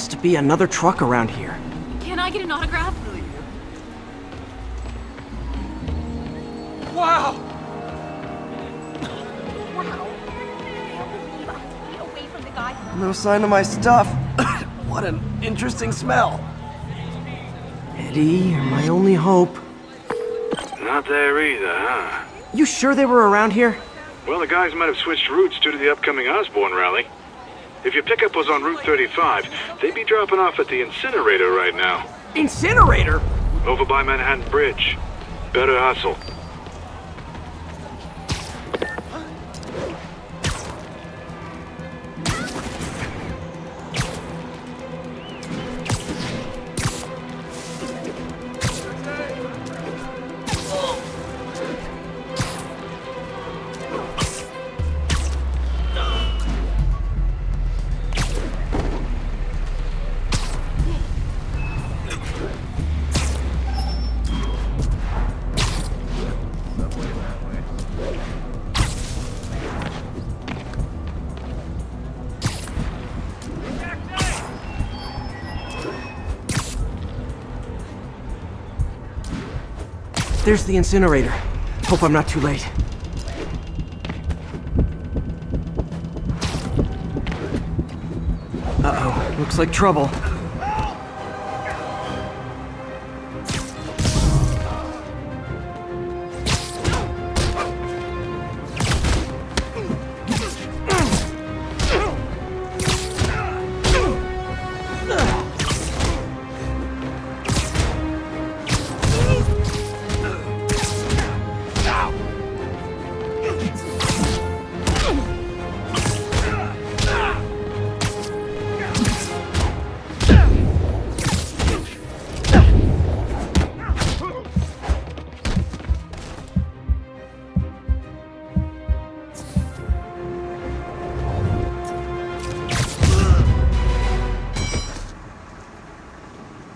must be another truck around here. Can I get an autograph? Wow! Wow. Get away from the guy. No sign of my stuff. What an interesting smell. Eddie, you're my only hope. Not there either, huh? You sure they were around here? Well, the guys might have switched routes due to the upcoming Osborne rally. If your pickup was on Route 35, they'd be dropping off at the incinerator right now. Incinerator? Over by Manhattan Bridge. Better hustle. There's the incinerator. Hope I'm not too late. Uh-oh, looks like trouble.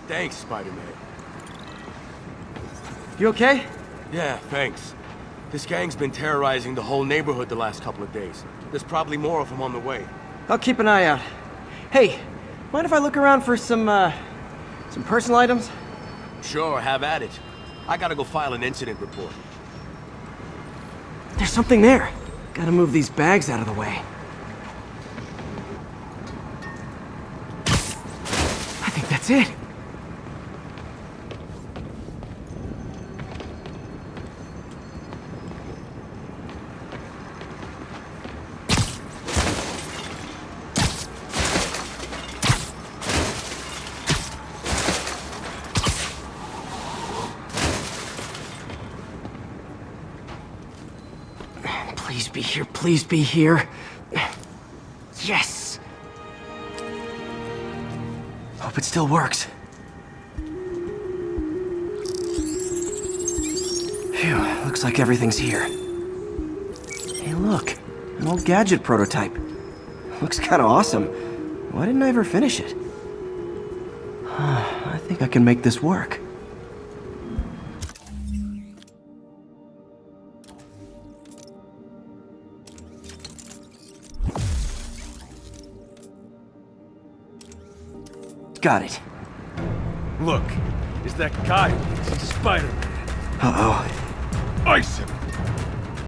Thanks, Spider-Man. You okay? Yeah, thanks. This gang's been terrorizing the whole neighborhood the last couple of days. There's probably more of them on the way. I'll keep an eye out. Hey, mind if I look around for some personal items? Sure, have at it. I gotta go file an incident report. There's something there. Gotta move these bags out of the way. I think that's it. Please be here, please be here. Yes! Hope it still works. Phew, looks like everything's here. Hey look, an old gadget prototype. Looks kinda awesome. Why didn't I ever finish it? I think I can make this work. Got it. Look, it's that guy. It's Spider-Man. Uh-oh. Ice him!